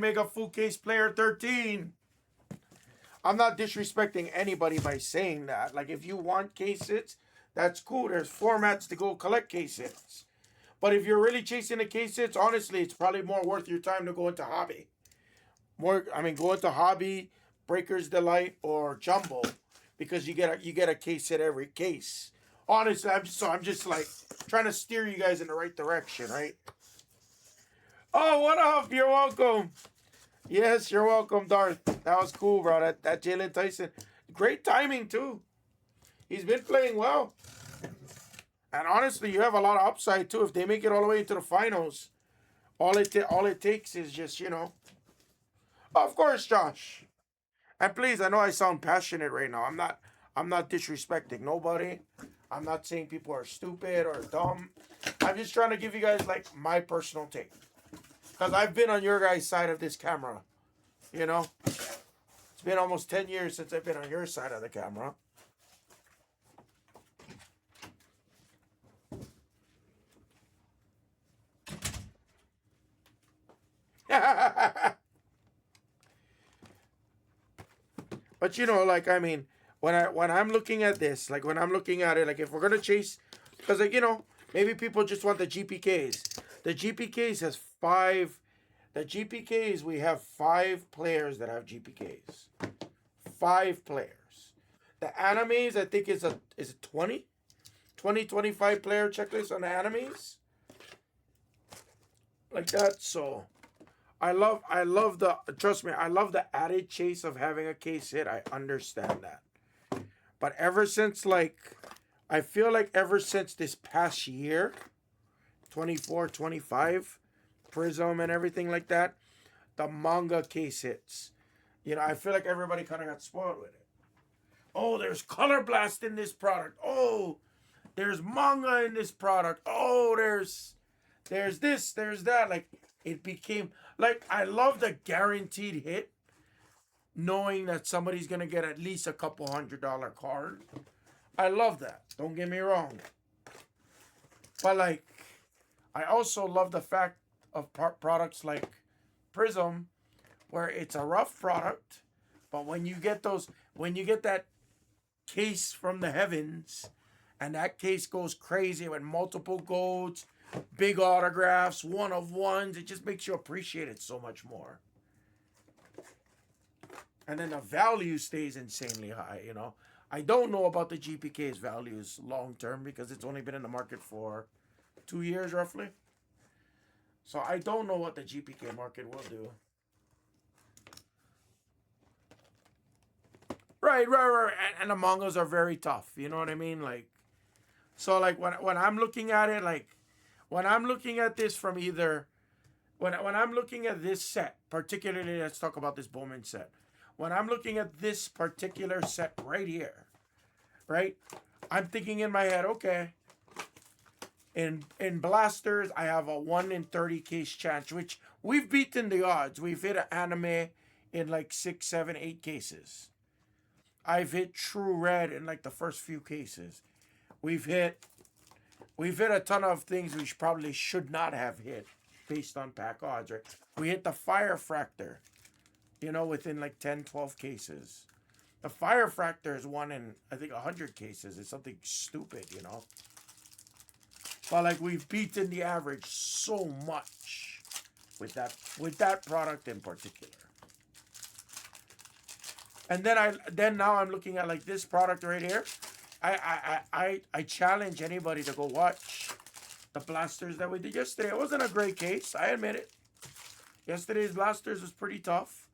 Mega full case player 13. I'm not disrespecting anybody by saying that. Like, if you want case hits, that's cool. There's formats to go collect case hits. But if you're really chasing the case hits, honestly, it's probably more worth your time to go into hobby. Go into hobby, Breaker's Delight, or Jumbo, because you get a case hit every case. Honestly, I'm just like trying to steer you guys in the right direction, right? Oh, what up? You're welcome. Yes, you're welcome, Darth. That was cool, bro. That Jalen Tyson, great timing too. He's been playing well, and honestly, you have a lot of upside too. If they make it all the way into the finals, all it takes is just of course, Josh. And please, I know I sound passionate right now. I'm not disrespecting nobody. I'm not saying people are stupid or dumb. I'm just trying to give you guys like my personal take. Because I've been on your guys' side of this camera. You know? It's been almost 10 years since I've been on your side of the camera. But when I'm looking at this, like when I'm looking at it, like if we're gonna chase, because maybe people just want the GPKs. The GPKs has five. The GPKs, we have 5 players that have GPKs. 5 players. The animes, I think is it 20? 20, 25 player checklist on the animes. Like that. So I love the trust me, I love the added chase of having a case hit. I understand that. But I feel like ever since this past year, 24, 25, Prism and everything like that, the manga case hits. I feel like everybody kind of got spoiled with it. Oh, there's color blast in this product. Oh, there's manga in this product. Oh, there's this, there's that. Like it became like I love the guaranteed hit, knowing that somebody's gonna get at least a couple $100 card. I love that. Don't get me wrong. But like, I also love the fact of products like Prism, where it's a rough product, but when you get that case from the heavens, and that case goes crazy with multiple golds, big autographs, one of ones, it just makes you appreciate it so much more. And then the value stays insanely high. I don't know about the GPK's values long term because it's only been in the market for 2 years roughly. So I don't know what the GPK market will do. Right. And the mangas are very tough. You know what I mean? Like, so like when I'm looking at it, like when I'm looking at this from either when I'm looking at this set, particularly, let's talk about this Bowman set. When I'm looking at this particular set right here, right, I'm thinking in my head, okay, in blasters, I have a 1 in 30 case chance, which we've beaten the odds. We've hit an anime in like 6, 7, 8 cases. I've hit True Red in like the first few cases. We've hit a ton of things we probably should not have hit based on pack odds, right? We hit the Fire Fractor, within like 10, 12 cases. The Fire Fractor is 1 in, I think, 100 cases. It's something stupid. But like we've beaten the average so much with that product in particular. And then now I'm looking at like this product right here. I challenge anybody to go watch the blasters that we did yesterday. It wasn't a great case, I admit it. Yesterday's blasters was pretty tough.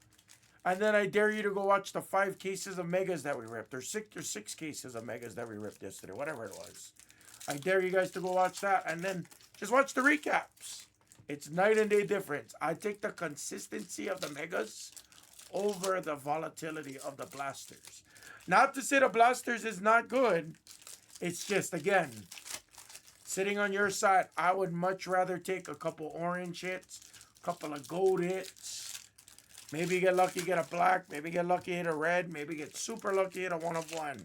And then I dare you to go watch the 5 cases of megas that we ripped, or 6 cases of megas that we ripped yesterday, whatever it was. I dare you guys to go watch that, and then just watch the recaps. It's night and day difference. I take the consistency of the megas over the volatility of the blasters. Not to say the blasters is not good. It's just, again, sitting on your side, I would much rather take a couple orange hits, a couple of gold hits. Maybe get lucky, get a black. Maybe get lucky, hit a red. Maybe get super lucky, hit a 1 of 1.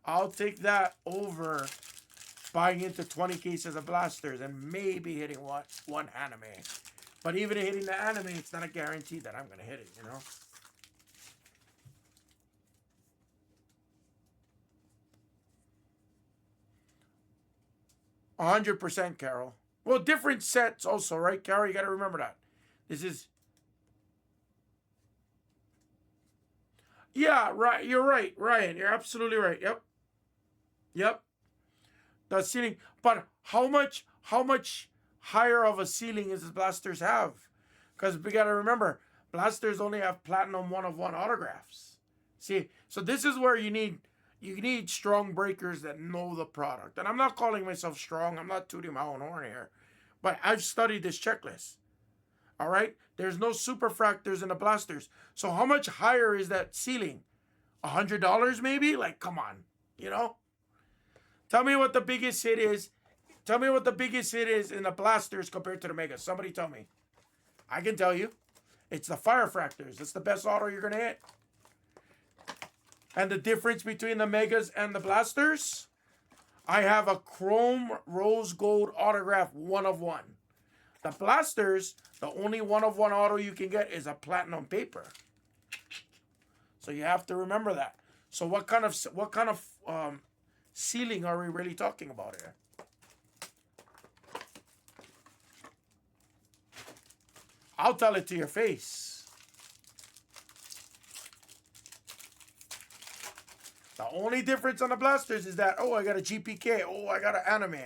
I'll take that over buying into 20 cases of blasters and maybe hitting one anime. But even hitting the anime, it's not a guarantee that I'm going to hit it, you know? %, Carol. Well, different sets also, right, Carol? You got to remember that. This is... Yeah, right. You're right, Ryan. You're absolutely right. Yep. Yep. The ceiling. But how much higher of a ceiling is the blasters have? Because we got to remember, blasters only have platinum 1-of-1 autographs. See, so this is where you need strong breakers that know the product. And I'm not calling myself strong. I'm not tooting my own horn here. But I've studied this checklist. All right? There's no superfractors in the blasters. So how much higher is that ceiling? $100 maybe? Like, come on. You know? Tell me what the biggest hit is. Tell me what the biggest hit is in the blasters compared to the megas. Somebody tell me. I can tell you. It's the firefractors. It's the best auto you're going to hit. And the difference between the megas and the blasters, I have a chrome rose gold autograph 1-of-1. The blasters, the only 1-of-1 auto you can get is a platinum paper. So you have to remember that. So what kind of ceiling are we really talking about here? I'll tell it to your face. The only difference on the blasters is that, oh, I got a GPK. Oh, I got an anime.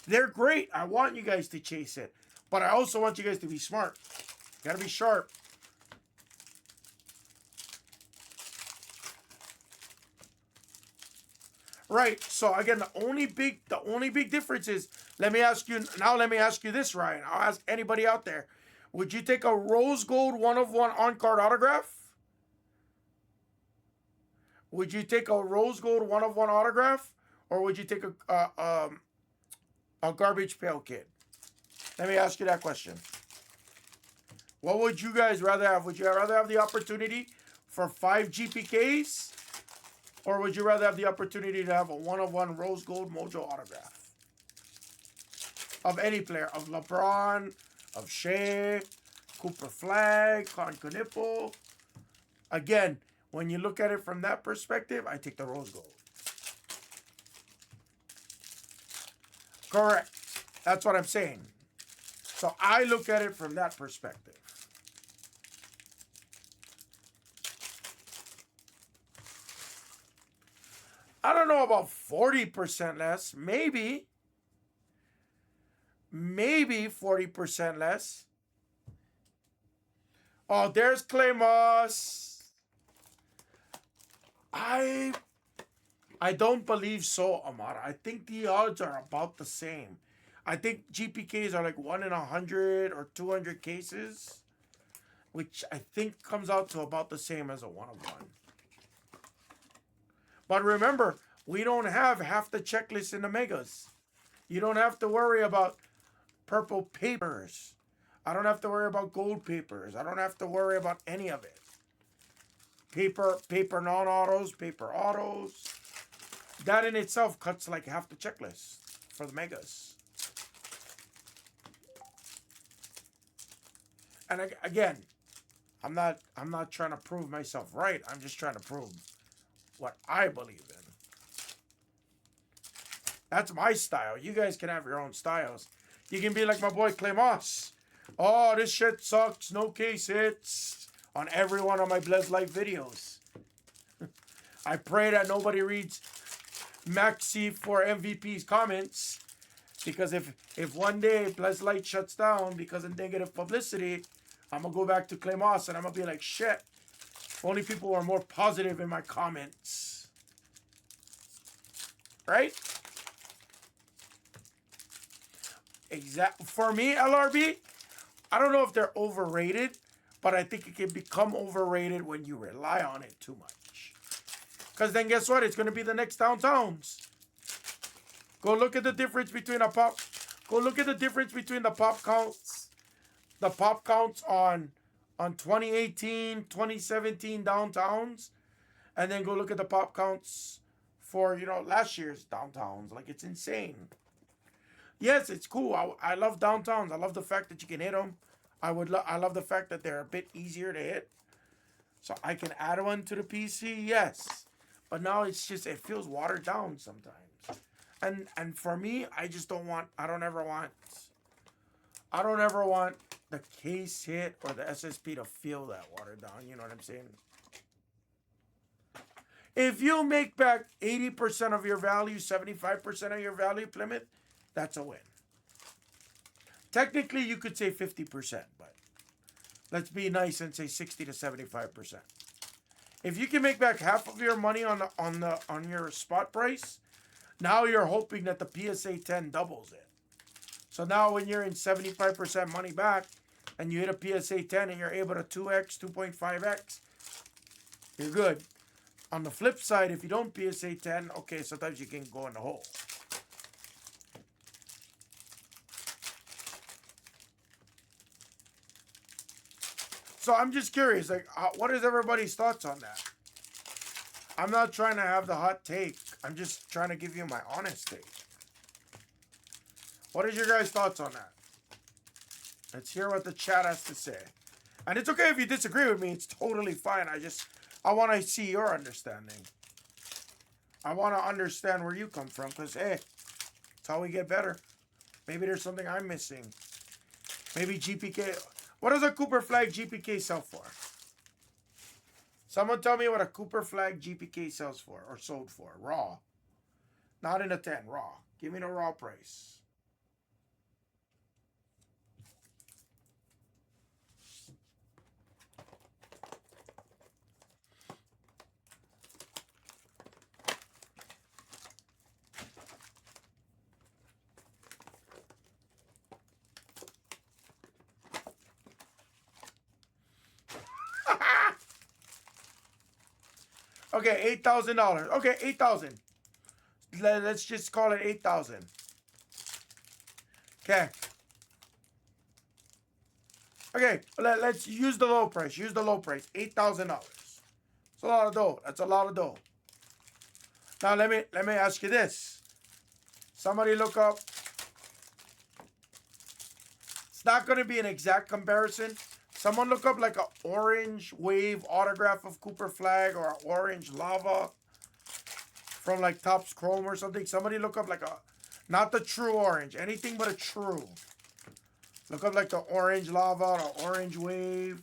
They're great. I want you guys to chase it. But I also want you guys to be smart. You got to be sharp. Right. So again, the only big difference is, let me ask you this, Ryan. I'll ask anybody out there. Would you take a rose gold 1-of-1 on-card autograph? Would you take a rose gold 1-of-1 autograph? Or would you take a garbage pail kid? Let me ask you that question. What would you guys rather have? Would you rather have the opportunity for 5 GPKs? Or would you rather have the opportunity to have a 1-of-1 rose gold mojo autograph? Of any player. Of LeBron, of Shea, Cooper Flag, Con Canipo. Again, when you look at it from that perspective, I take the rose gold. Correct. That's what I'm saying. So I look at it from that perspective. I don't know about 40% less. Maybe 40% less. Oh, there's Clay Moss. I don't believe so, Amara. I think the odds are about the same. I think GPKs are like 1 in 100 or 200 cases, which I think comes out to about the same as a 1-of-1. But remember, we don't have half the checklist in the megas. You don't have to worry about purple papers. I don't have to worry about gold papers. I don't have to worry about any of it. Paper non-autos, paper autos. That in itself cuts like half the checklist for the megas. And again, I'm not trying to prove myself right. I'm just trying to prove what I believe in. That's my style. You guys can have your own styles. You can be like my boy Clay Moss. Oh, this shit sucks. No case hits on every one of my Blez Life videos. I pray that nobody reads Maxi for MVP's comments, because if one day Blez Light shuts down because of negative publicity, I'm going to go back to Clay Moss and I'm going to be like, shit, only people who are more positive in my comments. Right? For me, LRB, I don't know if they're overrated, but I think it can become overrated when you rely on it too much. Because then guess what? It's going to be the next downtowns. Go look at the difference between a pop. Go look at the difference between the pop counts. The pop counts on 2018, 2017 downtowns. And then go look at the pop counts for, last year's downtowns. Like, it's insane. Yes, it's cool. I love downtowns. I love the fact that you can hit them. I love the fact that they're a bit easier to hit. So I can add one to the PC, yes. But now it's just it feels watered down sometimes. And for me, I don't ever want the case hit or the SSP to feel that watered down, you know what I'm saying? If you make back 80% of your value, 75% of your value, Plymouth, that's a win. Technically, you could say 50%, but let's be nice and say 60 to 75%. If you can make back half of your money on your spot price, now you're hoping that the PSA 10 doubles it. So now when you're in 75% money back and you hit a PSA 10 and you're able to 2x, 2.5x, you're good. On the flip side, if you don't PSA 10, okay, sometimes you can go in the hole. So I'm just curious, like, what is everybody's thoughts on that? I'm not trying to have the hot take. I'm just trying to give you my honest take. What is your guys' thoughts on that? Let's hear what the chat has to say. And it's okay if you disagree with me. It's totally fine. I want to see your understanding. I want to understand where you come from because, hey, it's how we get better. Maybe there's something I'm missing. Maybe GPK. What does a Cooper Flag GPK sell for? Someone tell me what a Cooper Flag GPK sells for or sold for. Raw. Not in a 10. Raw. Give me the raw price. Okay, $8,000. Okay, 8,000. Let's just call it 8,000. Okay. Okay, let's use the low price. Use the low price. $8,000. It's a lot of dough. That's a lot of dough. Now let me ask you this. Somebody look up. It's not going to be an exact comparison. Someone look up like an orange wave autograph of Cooper Flag or orange lava from like Topps Chrome or something. Somebody look up like not the true orange, anything but a true. Look up like the orange lava, the orange wave,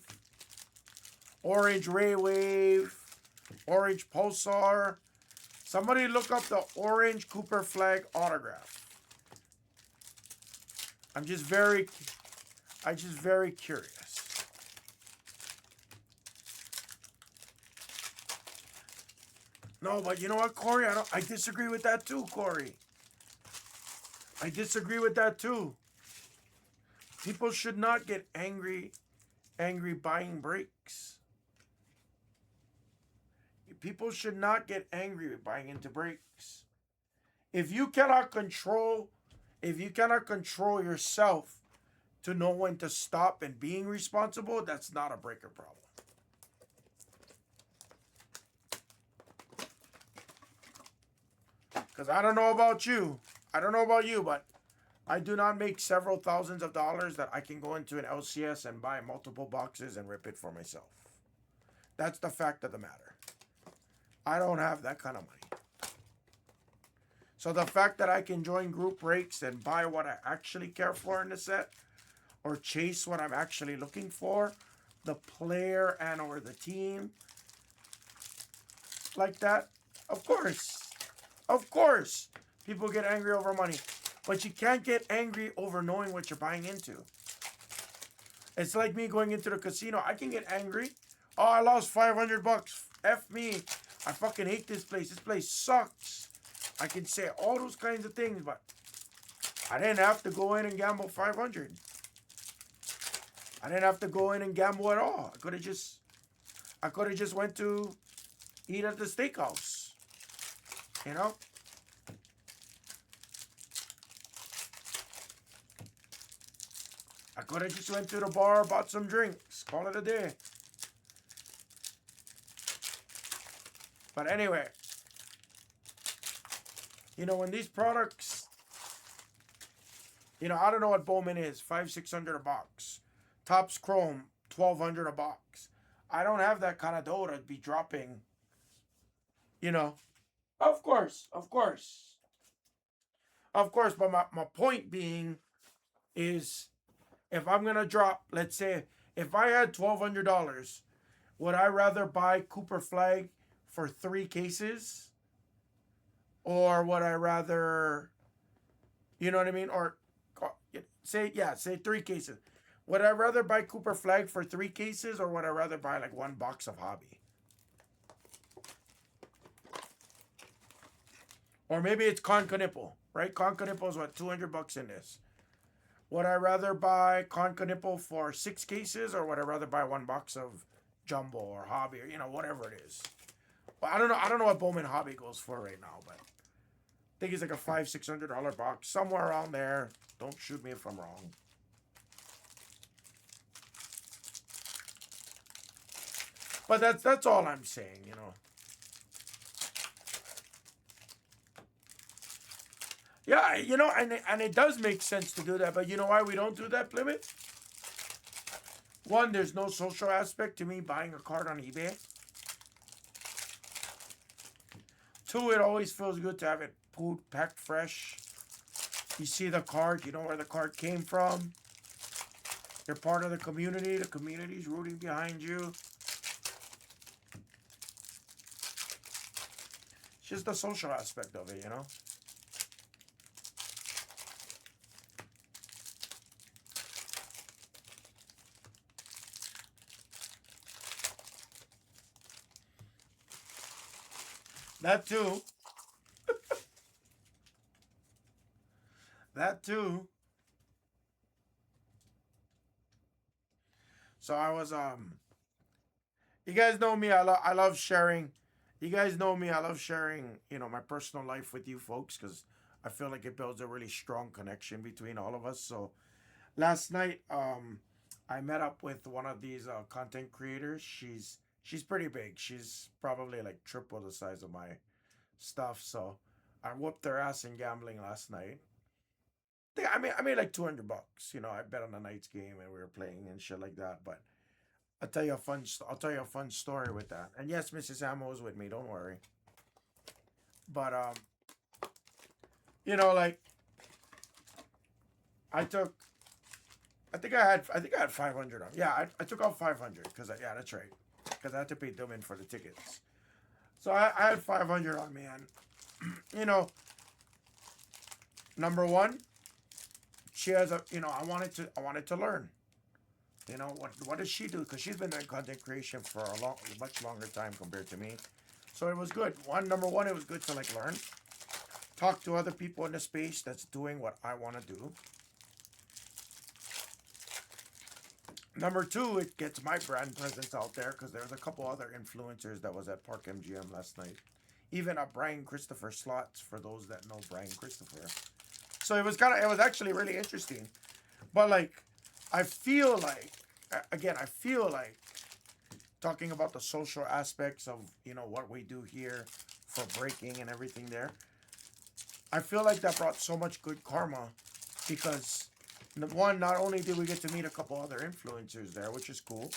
orange ray wave, orange pulsar. Somebody look up the orange Cooper Flag autograph. I'm just very curious. No, but you know what, Corey? I disagree with that too, Corey. I disagree with that too. People should not get angry buying breaks. People should not get angry with buying into breaks. If you cannot control yourself to know when to stop and being responsible, that's not a breaker problem. Because I don't know about you, but I do not make several thousands of dollars that I can go into an LCS and buy multiple boxes and rip it for myself. That's the fact of the matter. I don't have that kind of money. So the fact that I can join group breaks and buy what I actually care for in the set, or chase what I'm actually looking for, the player and or the team, like that, of course, people get angry over money. But you can't get angry over knowing what you're buying into. It's like me going into the casino. I can get angry. Oh, I lost $500. F me. I fucking hate this place. This place sucks. I can say all those kinds of things, but I didn't have to go in and gamble 500. I didn't have to go in and gamble at all. I could have just went to eat at the steakhouse. You know? I could have just went to the bar, bought some drinks, call it a day. But anyway, you know, when these products, you know, I don't know what Bowman is, $500-600 a box. Topps Chrome, 1,200 a box. I don't have that kind of dough to be dropping, you know. Of course, of course. Of course, but my point being is if I'm gonna drop, let's say if I had $1,200, would I rather buy Cooper Flag for 3 cases? Or would I rather, you know what I mean? Or say 3 cases. Would I rather buy Cooper Flag for 3 cases, or would I rather buy like one box of hobby? Or maybe it's Concanipple, right? Concanipple is what, $200 in this. Would I rather buy Concanipple for 6 cases, or would I rather buy one box of Jumbo or Hobby, or whatever it is? Well, I don't know. I don't know what Bowman Hobby goes for right now, but I think it's like a $500-$600 box, somewhere around there. Don't shoot me if I'm wrong. But that's all I'm saying. Yeah, and it does make sense to do that. But you know why we don't do that, Plymouth? One, there's no social aspect to me buying a card on eBay. Two, it always feels good to have it pulled, packed fresh. You see the card, you know where the card came from. You're part of the community. The community's rooting behind you. It's just the social aspect of it. That too. That too. So I was you guys know me. I love sharing. You guys know me. I love sharing, my personal life with you folks because I feel like it builds a really strong connection between all of us. So last night, I met up with one of these content creators. She's pretty big. She's probably like triple the size of my stuff. So I whooped their ass in gambling last night. I made like $200. I bet on the night's game and we were playing and shit like that. But I'll tell you a fun story with that. And yes, Mrs. Ammo was with me. Don't worry. But like I took. I think I had 500 on. Yeah, I took out 500 because yeah, that's right. Because I had to pay Dillman for the tickets. So I had 500 on me, and number one, she has a. I wanted to learn. What does she do? Because she's been doing content creation for a much longer time compared to me. So it was good. Number one, it was good to like learn, talk to other people in the space that's doing what I want to do. Number two, it gets my brand presence out there because there's a couple other influencers that was at Park MGM last night. Even a Brian Christopher slots for those that know Brian Christopher. So it was actually really interesting. But like, I feel like, again, talking about the social aspects of, what we do here for breaking and everything there. I feel like that brought so much good karma because one, not only did we get to meet a couple other influencers there, which is cool.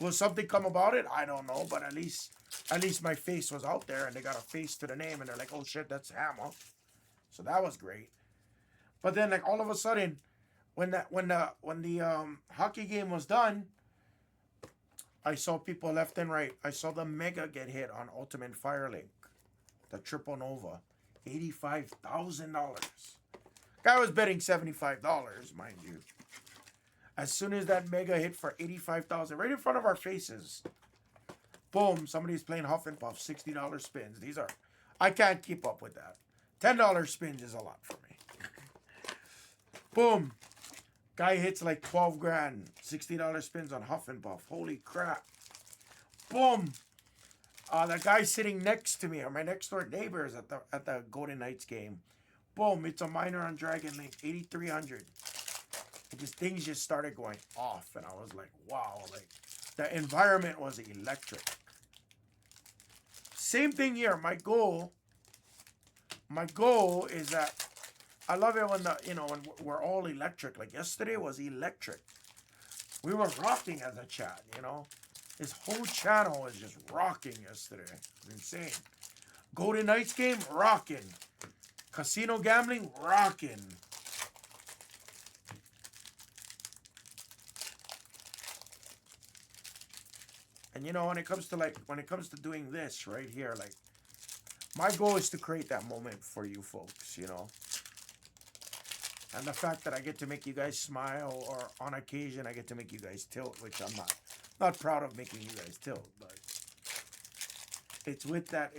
Will something come about it? I don't know, but at least my face was out there and they got a face to the name and they're like, oh shit, that's Hammer. So that was great. But then like all of a sudden, when the hockey game was done, I saw people left and right. I saw the Mega get hit on Ultimate Firelink, the Triple Nova, $85,000. Guy was betting $75, mind you. As soon as that Mega hit for 85,000, right in front of our faces, boom! Somebody's playing Huff and Puff, $60 spins. I can't keep up with that. $10 spins is a lot for me. Boom! Guy hits like 12 grand, $60 spins on Huff and Puff. Holy crap! Boom! The guy sitting next to me, or my next door neighbors at the Golden Knights game. Boom! It's a minor on Dragon Link, 8,300. Things just started going off, and I was like, wow! Like the environment was electric. Same thing here. My goal is that I love it when when we're all electric. Like yesterday was electric. We were rocking as a chat, you know. This whole channel was just rocking yesterday. Insane. Golden Knights game, rocking. Casino gambling, rocking. And you know, when it comes to doing this right here, like, my goal is to create that moment for you folks, you know. And the fact that I get to make you guys smile, or on occasion I get to make you guys tilt, which I'm not proud of making you guys tilt, but it's with that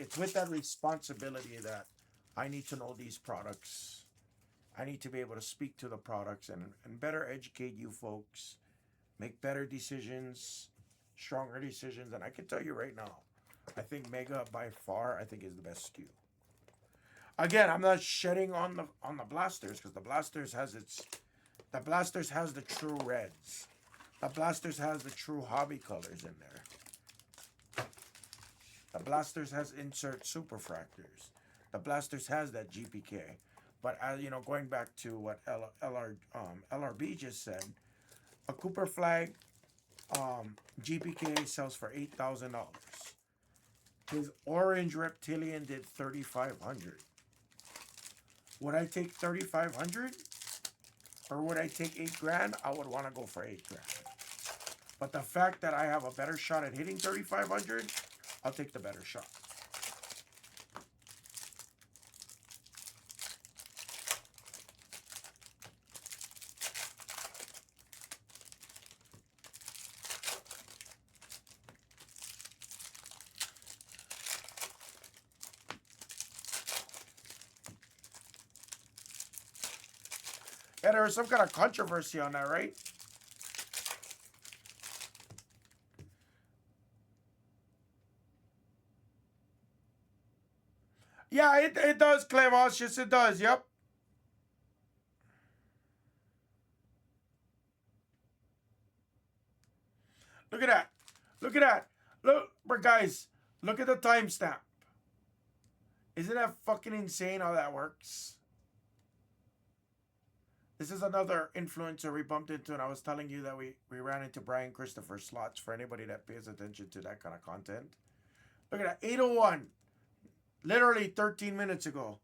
responsibility that I need to know these products. I need to be able to speak to the products and better educate you folks, make better decisions, stronger decisions. And I can tell you right now, I think Mega by far, I think, is the best SKU. Again, I'm not shedding on the Blasters, because the Blasters has the true reds. The Blasters has the true hobby colors in there. The Blasters has insert superfractors. The Blasters has that GPK. But you know, going back to what LRB just said, a Cooper Flag GPK sells for $8,000. His orange reptilian did $3,500. Would I take $3,500? Or would I take $8,000? I would want to go for $8,000. But the fact that I have a better shot at hitting $3,500, I'll take the better shot. Yeah, there was some kind of controversy on that, right? Yeah, it does, Clevos. Yes, it does. Yep. Look at that. Look at that. Look, guys, look at the timestamp. Isn't that fucking insane how that works? This is another influencer we bumped into, and I was telling you that we ran into Brian Christopher slots for anybody that pays attention to that kind of content. Look at that. 801. Literally 13 minutes ago.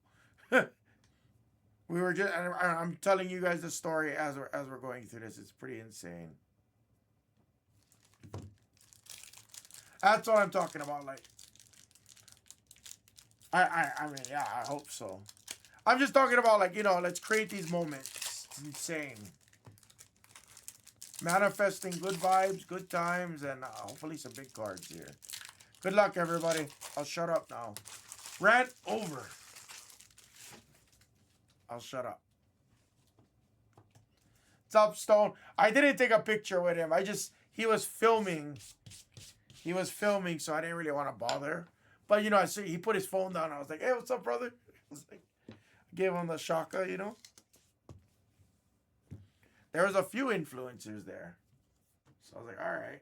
We were just, I'm telling you guys the story as we're going through this. It's pretty insane. That's what I'm talking about. Like, I mean, yeah, I hope so. I'm just talking about, like, you know, let's create these moments. It's insane. Manifesting good vibes, good times, and hopefully some big cards here. Good luck, everybody. I'll shut up now. Rant over. I'll shut up. What's up, Stone? I didn't take a picture with him. He was filming. He was filming, so I didn't really want to bother. But, you know, I see he put his phone down. I was like, hey, what's up, brother? I was like, gave him the shaka, you know. There was a few influencers there. So I was like, all right.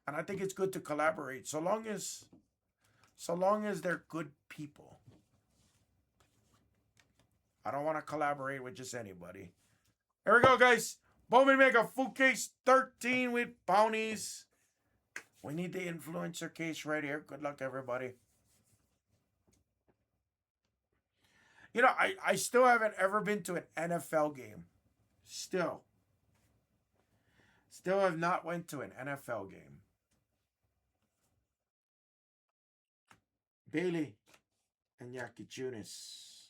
And I think it's good to collaborate so long as they're good people. I don't want to collaborate with just anybody. Here we go, guys. Bowman make a full case 13 with bounties. We need the influencer case right here. Good luck, everybody. You know, I still haven't ever been to an NFL game. Still have not went to an NFL game. Bailey and Yakichunis.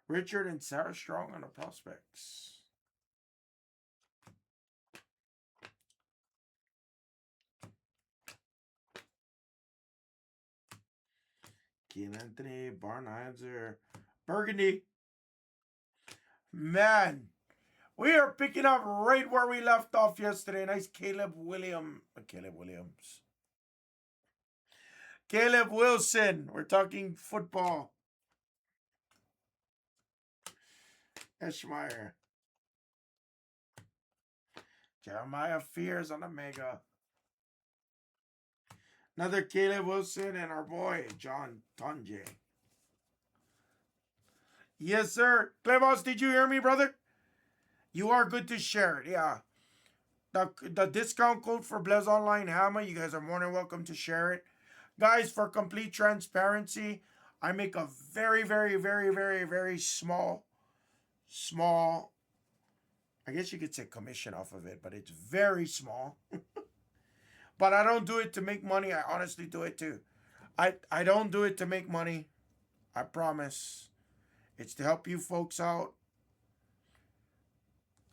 Richard and Sarah Strong on the prospects. Keen Anthony, Barnheiser, Burgundy. Man, we are picking up right where we left off yesterday. Nice Caleb Williams. Caleb Wilson. We're talking football. Eschmeyer. Jeremiah Fears on the Mega. Another Caleb Wilson and our boy, John Tonje. Yes, sir. Clevos, did you hear me, brother? You are good to share it. Yeah. The discount code for Blez Online Hammer, you guys are more than welcome to share it. Guys, for complete transparency, I make a very, very, very, very, very small, I guess you could say commission off of it, but it's very small. But I don't do it to make money. I honestly do it too. I don't do it to make money. I promise. It's to help you folks out.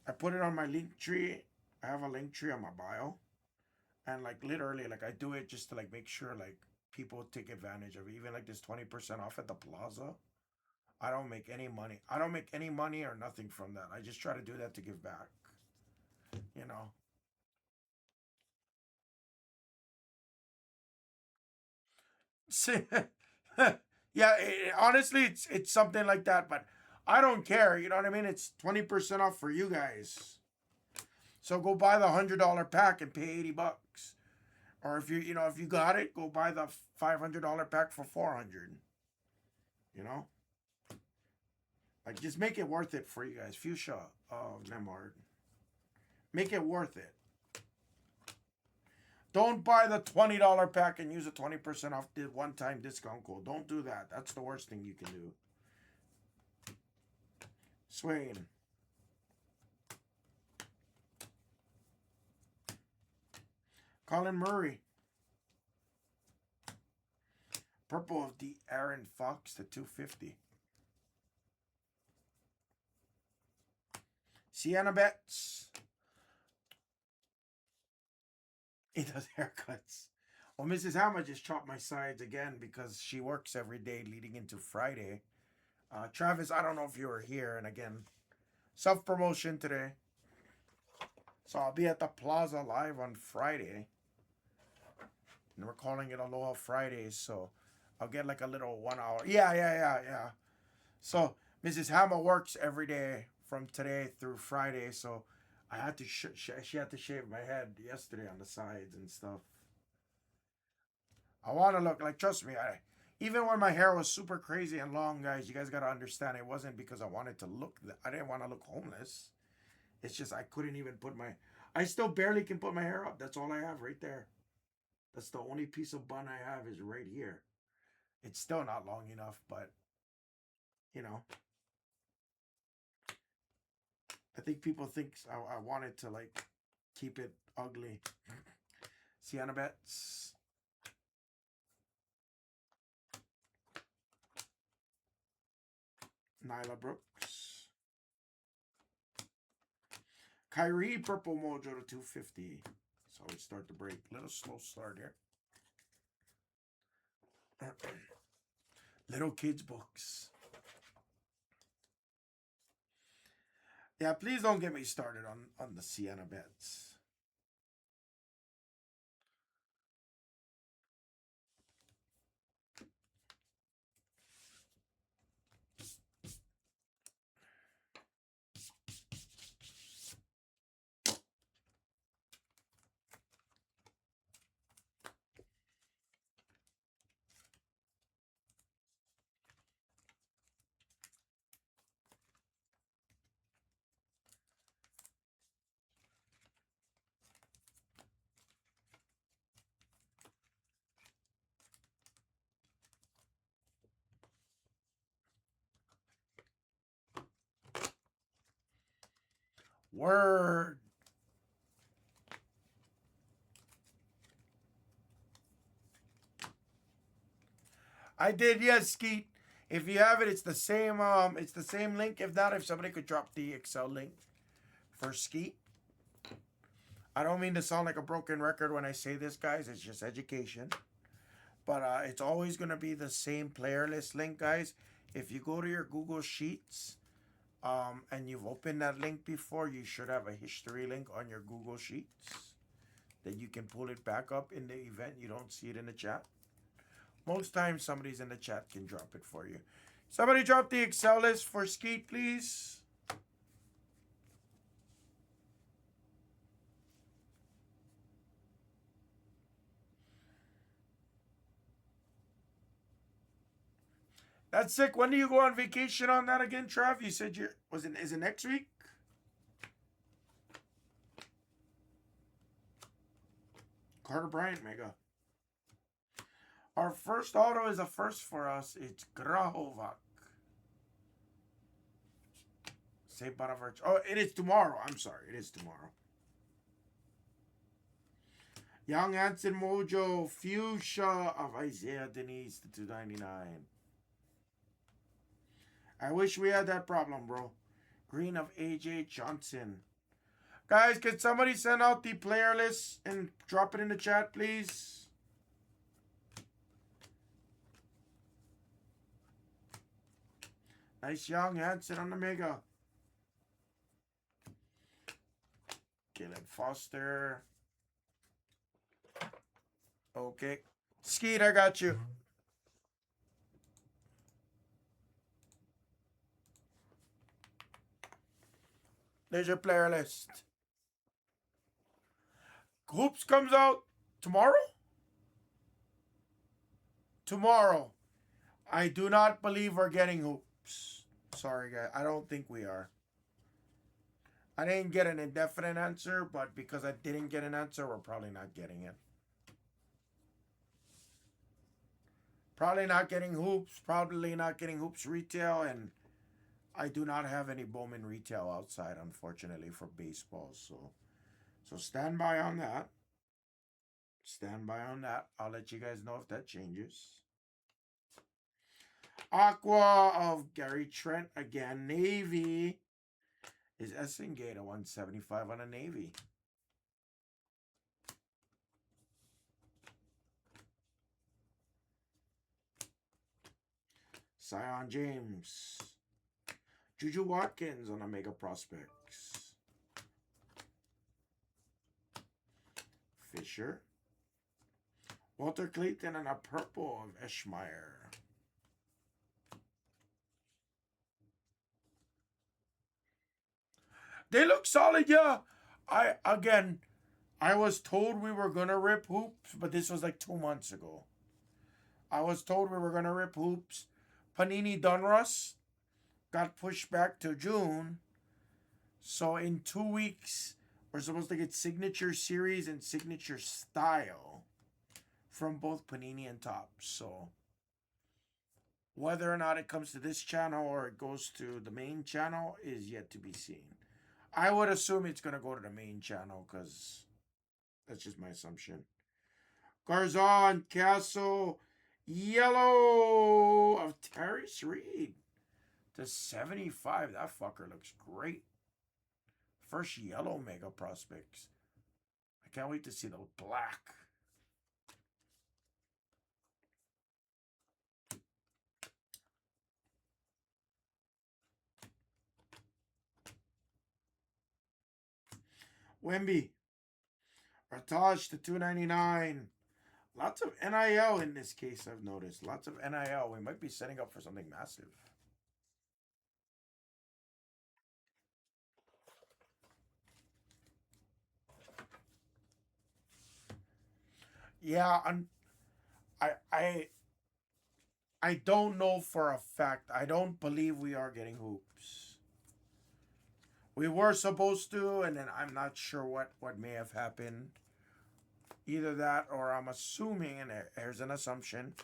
I put it on my link tree. I have a link tree on my bio. And like literally, like I do it just to like make sure like people take advantage of it. Even like this 20% off at the plaza. I don't make any money. I don't make any money or nothing from that. I just try to do that to give back. You know. Yeah, honestly, it's something like that, but I don't care. You know what I mean? It's 20% off for you guys. So go buy the $100 pack and pay $80. Or if if you got it, go buy the $500 pack for 400. You know, like just make it worth it for you guys. Fuchsia, Nemard, make it worth it. Don't buy the $20 pack and use a 20% off the one-time discount code. Don't do that. That's the worst thing you can do. Swain. Colin Murray. Purple of the Aaron Fox to 250. Sienna Betts. He does haircuts. Well, Mrs. Hammer just chopped my sides again because she works every day leading into Friday. Travis, I don't know if you were here, and again, self promotion today. So I'll be at the Plaza live on Friday. And we're calling it Aloha Fridays, so I'll get like a little 1 hour. Yeah. So Mrs. Hammer works every day from today through Friday, so I had to she had to shave my head yesterday on the sides and stuff. I want to look like, trust me, I even when my hair was super crazy and long, guys, you guys got to understand it wasn't because I wanted to look I didn't want to look homeless. It's just I couldn't even put my I still barely can put my hair up. That's all I have right there. That's the only piece of bun I have is right here. It's still not long enough, but you know, I think people think I wanted to like keep it ugly. Sienna Betts. Nyla Brooks. Kyrie Purple Mojo to 250. So we start the break. Little slow start here. Little kids books. Yeah, please don't get me started on the Sienna Betts. Word. I did, yes, Skeet. If you have it, it's the same link. If not, if somebody could drop the Excel link for Skeet. I don't mean to sound like a broken record when I say this, guys. It's just education. But it's always going to be the same player list link, guys. If you go to your Google Sheets and you've opened that link before, you should have a history link on your Google Sheets. Then you can pull it back up in the event you don't see it in the chat. Most times, somebody's in the chat can drop it for you. Somebody drop the Excel list for Skeet, please. That's sick. When do you go on vacation on that again, Trav? You said is it next week? Carter Bryant mega. Our first auto is a first for us. It's Grahovac. Say Bonaventure. Oh, it is tomorrow. I'm sorry. It is tomorrow. Young Hanson Mojo. Fuchsia of Isaiah Denise to 299. I wish we had that problem, bro. Green of AJ Johnson. Guys, can somebody send out the player list and drop it in the chat, please? Nice Young Hanson on the mega. Galen Foster. Okay. Skeet, I got you. There's your player list. Hoops comes out tomorrow? Tomorrow. I do not believe we're getting hoops. Sorry, guys. I don't think we are. I didn't get an indefinite answer, but because I didn't get an answer, we're probably not getting it. Probably not getting hoops. Probably not getting hoops retail, and I do not have any Bowman retail outside, unfortunately, for baseball. So stand by on that. Stand by on that. I'll let you guys know if that changes. Aqua of Gary Trent again. Navy is Essengate at 175 on a Navy. Zion James. Juju Watkins on a Mega Prospects. Fisher. Walter Clayton and a purple of Eschmeyer. They look solid, yeah. I was told we were gonna rip hoops, but this was like 2 months ago. I was told we were gonna rip hoops. Panini Donruss got pushed back to June. So in 2 weeks, we're supposed to get signature series and signature style from both Panini and Topps. So whether or not it comes to this channel or it goes to the main channel is yet to be seen. I would assume it's going to go to the main channel because that's just my assumption. Garzon, Castle, yellow of Terrace Reed to 75. That fucker looks great. First yellow Mega Prospects. I can't wait to see the black. Wemby. Rataj to 299. Lots of NIL in this case, I've noticed. Lots of NIL. We might be setting up for something massive. Yeah, I don't know for a fact. I don't believe we are getting hoops. We were supposed to, and then I'm not sure what may have happened. Either that or I'm assuming, and here's an assumption,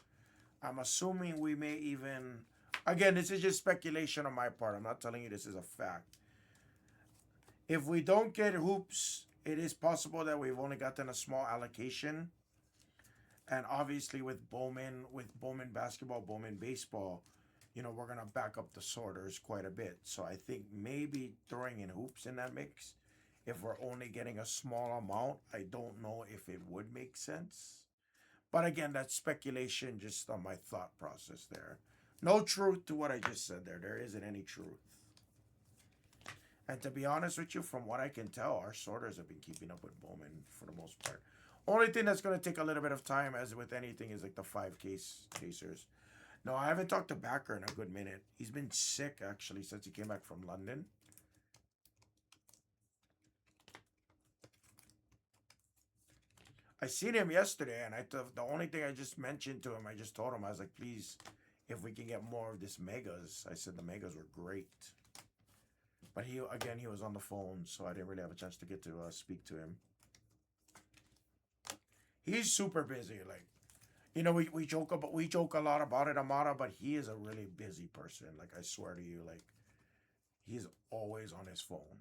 I'm assuming we may even, again, this is just speculation on my part. I'm not telling you this is a fact. If we don't get hoops, it is possible that we've only gotten a small allocation. And obviously with Bowman basketball, Bowman baseball, we're going to back up the sorters quite a bit. So I think maybe throwing in hoops in that mix, if we're only getting a small amount, I don't know if it would make sense. But again, that's speculation just on my thought process there. No truth to what I just said there. There isn't any truth. And to be honest with you, from what I can tell, our sorters have been keeping up with Bowman for the most part. Only thing that's going to take a little bit of time, as with anything, is like the 5 casers. No, I haven't talked to Backer in a good minute. He's been sick, actually, since he came back from London. I seen him yesterday, and the only thing I just mentioned to him, I just told him, I was like, please, if we can get more of this Megas. I said the Megas were great. But he was on the phone, so I didn't really have a chance to get to speak to him. He's super busy. Like, you know, we joke a lot about it, Amara, but he is a really busy person. Like, I swear to you, like, he's always on his phone.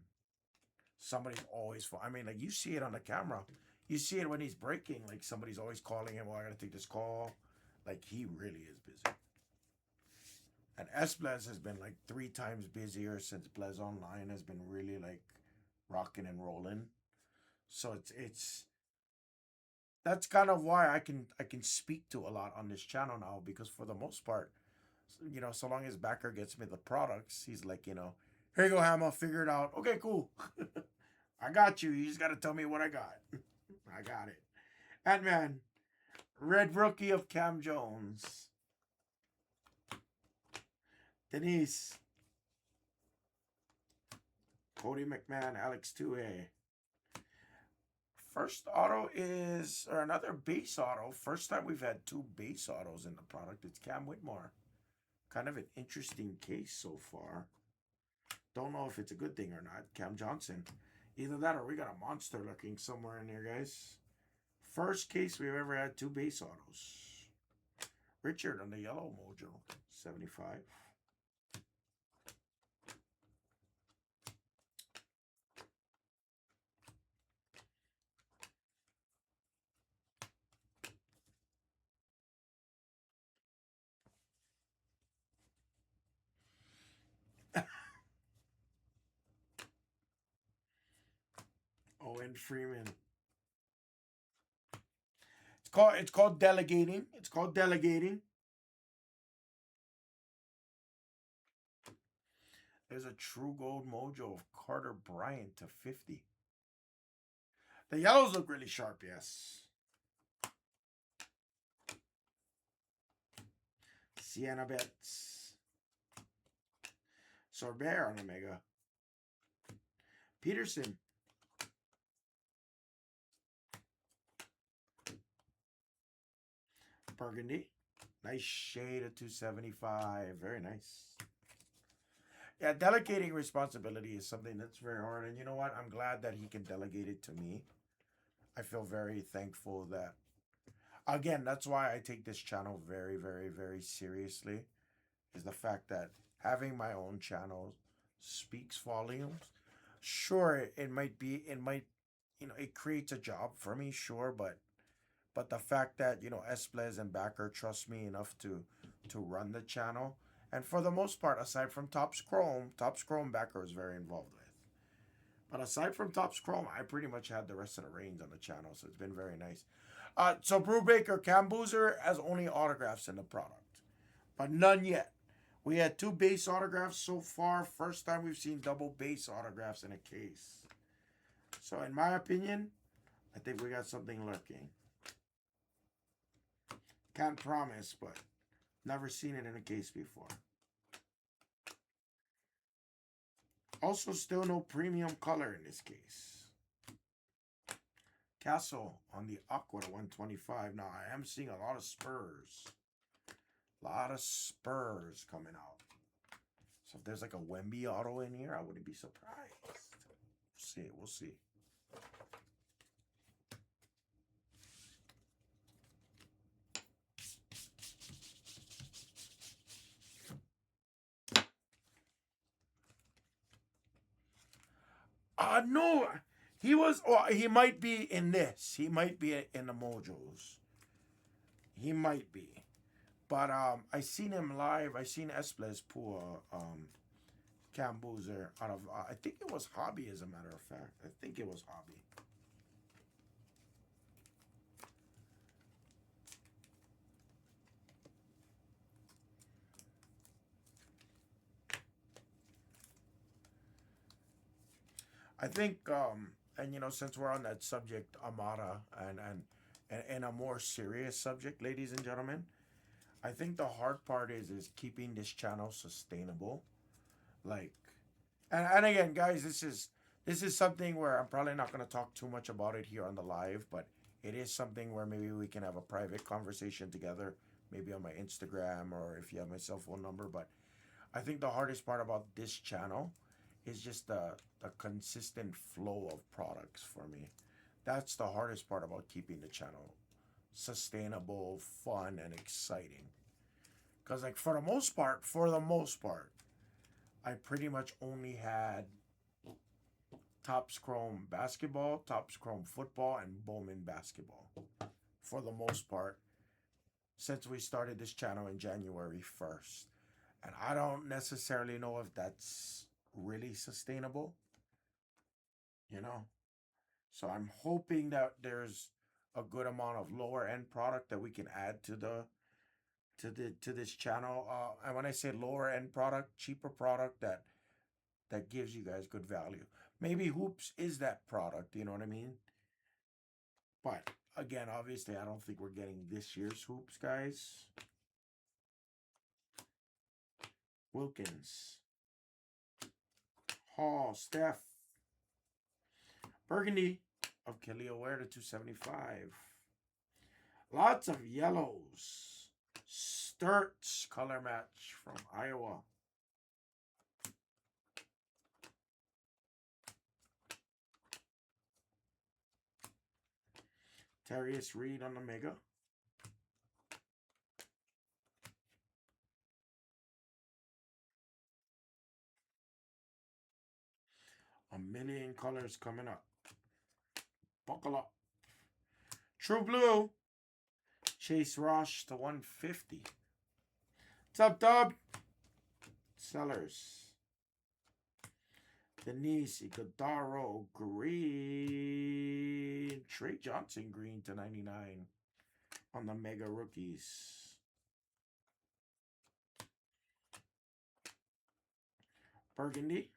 Somebody's always phone. I mean, like, you see it on the camera. You see it when he's breaking. Like, somebody's always calling him. Oh, I gotta take this call. Like, he really is busy. And Blez has been like 3 times busier since Blez Online has been really like rocking and rolling. So it's that's kind of why I can speak to a lot on this channel now, because for the most part, you know, so long as Backer gets me the products, he's like, you know, here you go, Hammer, figure it out. Okay, cool. I got you. You just got to tell me what I got. I got it. And man, Red Rookie of Cam Jones. Denise. Cody McMahon, Alex 2A. First auto is, or another base auto. First time we've had 2 base autos in the product. It's Cam Whitmore. Kind of an interesting case so far. Don't know if it's a good thing or not. Cam Johnson. Either that or we got a monster looking somewhere in here, guys. First case we've ever had 2 base autos. Richard on the yellow mojo. 75. Owen Freeman. It's called delegating. It's called delegating. There's a true gold mojo of Carter Bryant to 50. The yellows look really sharp, yes. Sienna Betts. Sorbert on Omega. Peterson. Burgundy. Nice shade of 275. Very nice. Yeah, delegating responsibility is something that's very hard. And you know what? I'm glad that he can delegate it to me. I feel very thankful that, again, that's why I take this channel very, very, very seriously, is the fact that having my own channel speaks volumes. Sure, you know, it creates a job for me, sure, but the fact that, you know, Esplez and Backer trust me enough to run the channel, and for the most part, aside from Topps Chrome Backer is very involved with. But aside from Topps Chrome, I pretty much had the rest of the reins on the channel, so it's been very nice. So Brubaker Cam Boozer has only autographs in the product, but none yet. We had 2 base autographs so far. First time we've seen double base autographs in a case. So in my opinion, I think we got something lurking. Can't promise, but never seen it in a case before. Also, still no premium color in this case. Castle on the Aqua to 125. Now, I am seeing a lot of Spurs. A lot of Spurs coming out. So if there's like a Wemby auto in here, I wouldn't be surprised. We'll see. No, he was. Or he might be in this. He might be in the Mojos. He might be. But I seen him live. I seen Esplez pull Cam Boozer out of. I think it was Hobby, as a matter of fact. I think it was Hobby. I think, and you know, since we're on that subject, Amara, and a more serious subject, ladies and gentlemen, I think the hard part is keeping this channel sustainable. Like, and again, guys, this is something where I'm probably not going to talk too much about it here on the live, but it is something where maybe we can have a private conversation together, maybe on my Instagram, or if you have my cell phone number. But I think the hardest part about this channel is just the consistent flow of products for me. That's the hardest part about keeping the channel sustainable, fun, and exciting. Because, like, for the most part, I pretty much only had Topps Chrome basketball, Topps Chrome football, and Bowman basketball. For the most part, since we started this channel in January 1st. And I don't necessarily know if that's really sustainable, you know? So I'm hoping that there's a good amount of lower end product that we can add to this channel. And when I say lower end product, cheaper product that gives you guys good value. Maybe Hoops is that product, you know what I mean? But again, obviously, I don't think we're getting this year's Hoops, guys. Wilkins, Hall, Steph, Burgundy of Kelly O'Ware to 275. Lots of yellows. Sturts color match from Iowa. Terrius Reed on the Mega. A million colors coming up. Buckle up. True Blue. Chase Rosh to 150. What's up, Dub? Sellers. Denise Iguodaro green. Trey Johnson green to 99 on the Mega Rookies. Burgundy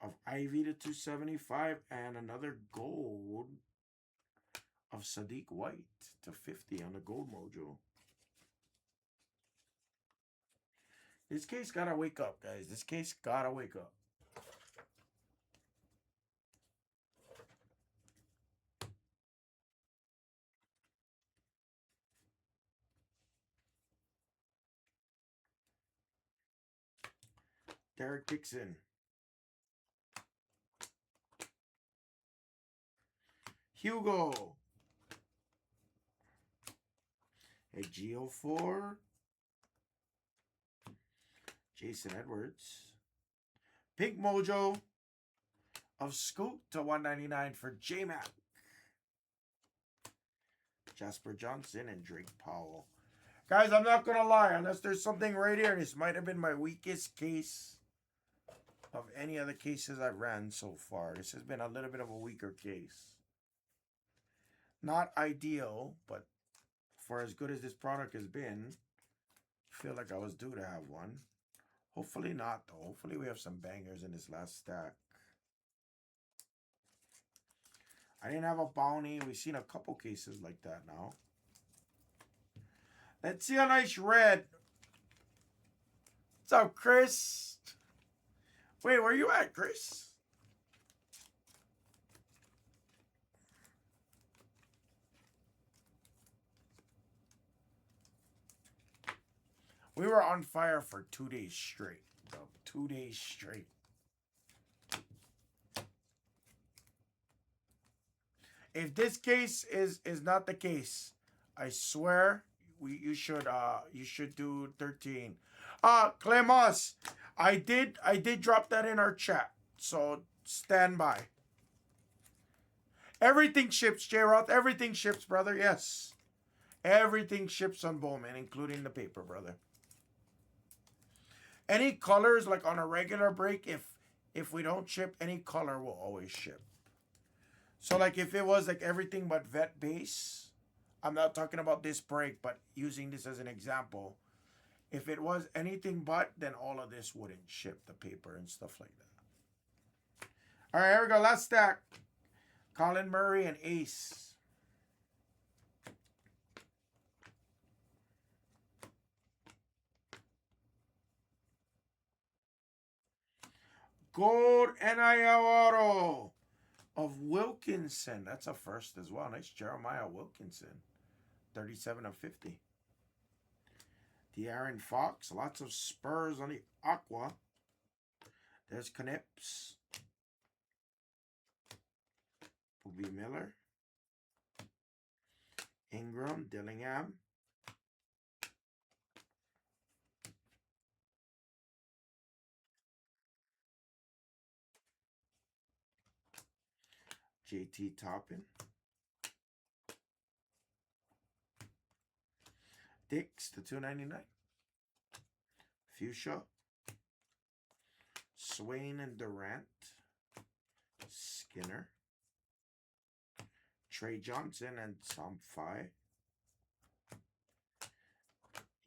of Ivy to 275 and another gold of Sadiq White to 50 on the Gold Mojo. This case gotta wake up, guys. This case gotta wake up. Derek Dixon. Hugo. A Geo4. Jason Edwards. Pink Mojo of Scoot to 199 for J-Mac. Jasper Johnson and Drake Powell. Guys, I'm not going to lie. Unless there's something right here, this might have been my weakest case of any other cases I've ran so far. This has been a little bit of a weaker case. Not ideal, but for as good as this product has been, I feel like I was due to have one. Hopefully not, though. Hopefully we have some bangers in this last stack. I didn't have a bounty. We've seen a couple cases like that now. Let's see a nice red. What's up, Chris? Wait, where you at, Chris? We were on fire for 2 days straight. 2 days straight. If this case is not the case, I swear you should do 13. Clemos, I did drop that in our chat. So stand by. Everything ships, J-Roth. Everything ships, brother. Yes. Everything ships on Bowman, including the paper, brother. Any colors, like on a regular break, if we don't ship, any color will always ship. So, like, if it was, like, everything but vet base, I'm not talking about this break, but using this as an example. If it was anything but, then all of this wouldn't ship, the paper and stuff like that. All right, here we go. Last stack. Colin Murray and Ace. Gold NIL Auto of Wilkinson. That's a first as well. Nice Jeremiah Wilkinson. 37 of 50. De'Aaron Fox. Lots of Spurs on the Aqua. There's Knips. Bobby Miller. Ingram. Cunningham, Dillingham. JT Toppin. Dix to 299. Fuchsia. Swain and Durant. Skinner. Trey Johnson and Samfai.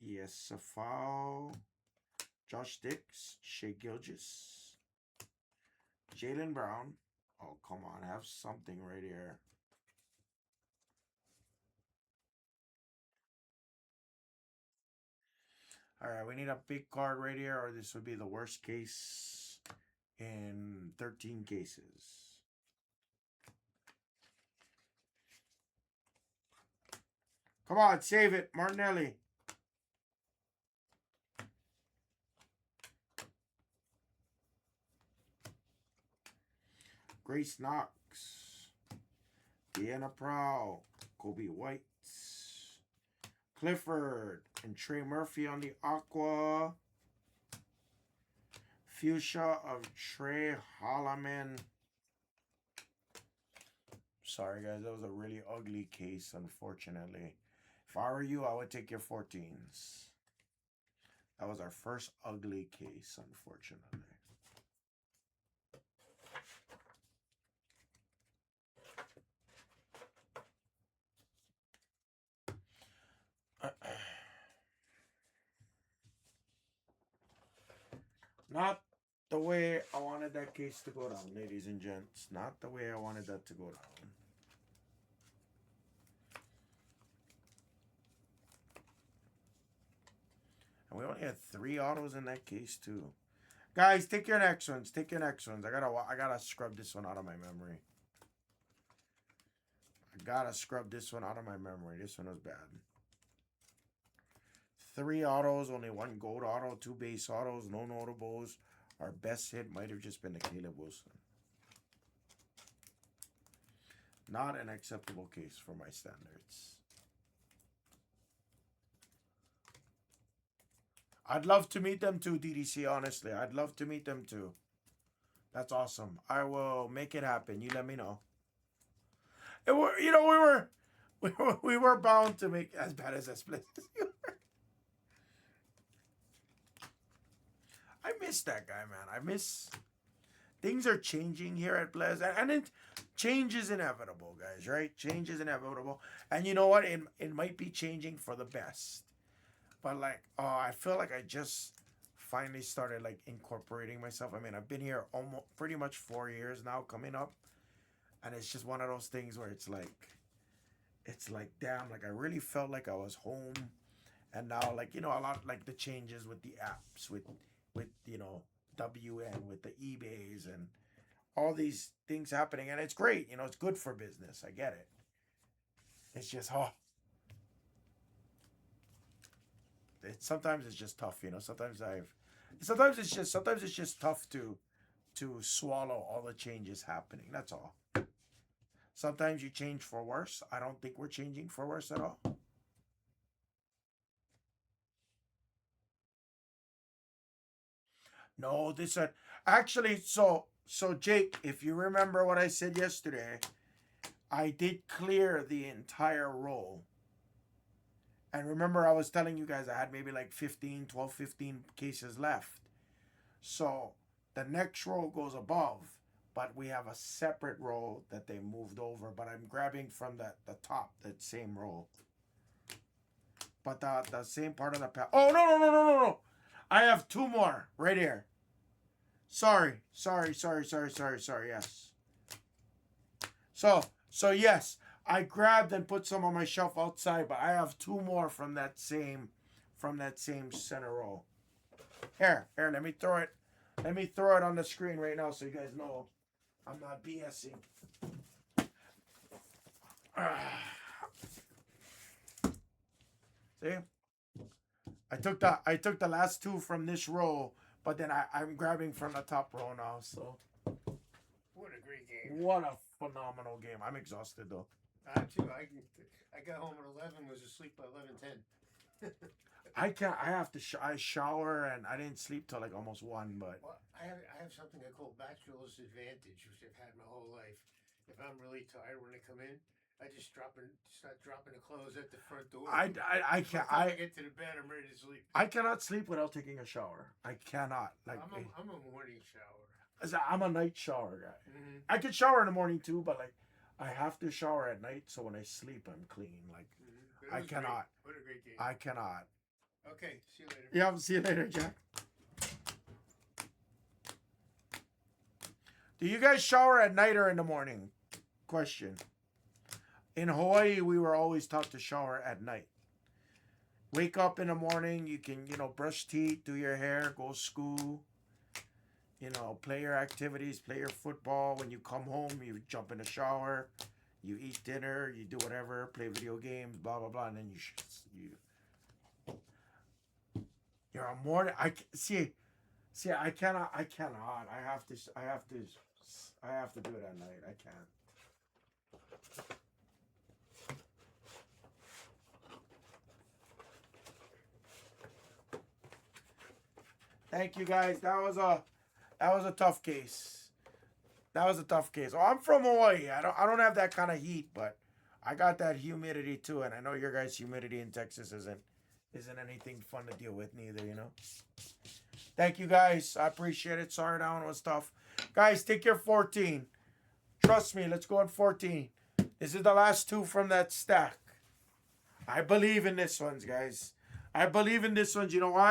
Yes, Safau. Josh Dix. Shea Gilgis. Jaylen Brown. Oh, come on. Have something right here. All right, we need a big card right here, or this would be the worst case in 13 cases. Come on, save it, Martinelli. Grace Knox. Deanna Prowl. Kobe White. Clifford and Trey Murphy on the Aqua. Fuchsia of Trey Holloman. Sorry, guys. That was a really ugly case, unfortunately. If I were you, I would take your 14s. That was our first ugly case, unfortunately. Not the way I wanted that case to go down, ladies and gents. Not the way I wanted that to go down. And we only had 3 autos in that case too. Guys, take your next ones. Take your next ones. I gotta scrub this one out of my memory. I gotta scrub this one out of my memory. This one was bad. 3 autos, only 1 gold auto, 2 base autos, no notables. Our best hit might have just been the Caleb Wilson. Not an acceptable case for my standards. I'd love to meet them too, DDC, honestly. I'd love to meet them too. That's awesome. I will make it happen. You let me know. You know, we were bound to make as bad as Blez. I miss that guy, man. I miss. Things are changing here at Blez, and change is inevitable, guys. Right? Change is inevitable, and you know what? It might be changing for the best. But like, oh, I feel like I just finally started like incorporating myself. I mean, I've been here almost pretty much 4 years now, coming up, and it's just one of those things where it's like, damn, like I really felt like I was home, and now like a lot like the changes with the apps, with WN, with the eBays and all these things happening, and it's great. It's good for business. I get it. It's just sometimes it's just tough. Sometimes it's just tough to swallow all the changes happening. That's all. Sometimes you change for worse. I don't think we're changing for worse at all. No, actually, so Jake, if you remember what I said yesterday, I did clear the entire roll. And remember, I was telling you guys I had maybe like 12, 15 cases left. So the next roll goes above, but we have a separate roll that they moved over. But I'm grabbing from the top, that same roll. But the same part of the pack. Oh, no. I have 2 more right here. Sorry. Yes. So yes, I grabbed and put some on my shelf outside, but I have 2 more from that same center roll. Here, let me throw it. Let me throw it on the screen right now so you guys know I'm not BSing. See? I took the last 2 from this row, but then I'm grabbing from the top row now. So what a great game! What a phenomenal game! I'm exhausted though. Too. I got home at 11. Was asleep by 11:10. I can't. I have to. I shower and I didn't sleep till like almost 1. But Well, I have something I call bachelor's advantage, which I've had my whole life. If I'm really tired when I come in, I just start dropping the clothes at the front door. I By can't. the time I get to the bed, I'm ready to sleep. I cannot sleep without taking a shower. I cannot. Like I'm a morning shower. I'm a night shower guy. Mm-hmm. I could shower in the morning too, but like I have to shower at night so when I sleep I'm clean. Like I cannot. Great. What a great game. I cannot. Okay, see you later. Yeah, see you later, Jack. Do you guys shower at night or in the morning? Question. In Hawaii, we were always taught to shower at night. Wake up in the morning, you can, brush teeth, do your hair, go to school, play your activities, play your football. When you come home, you jump in the shower, you eat dinner, you do whatever, play video games, blah blah blah, and then you're a morning. I see. I cannot. I cannot. I have to do it at night. I can't. Thank you guys. That was a tough case. That was a tough case. Oh, I'm from Hawaii. I don't have that kind of heat, but I got that humidity too, and I know your guys' humidity in Texas isn't anything fun to deal with neither. Thank you guys. I appreciate it. Sorry that one was tough. Guys, take your 14. Trust me, let's go on 14. This is the last 2 from that stack. I believe in this ones, guys. I believe in this ones. You know why?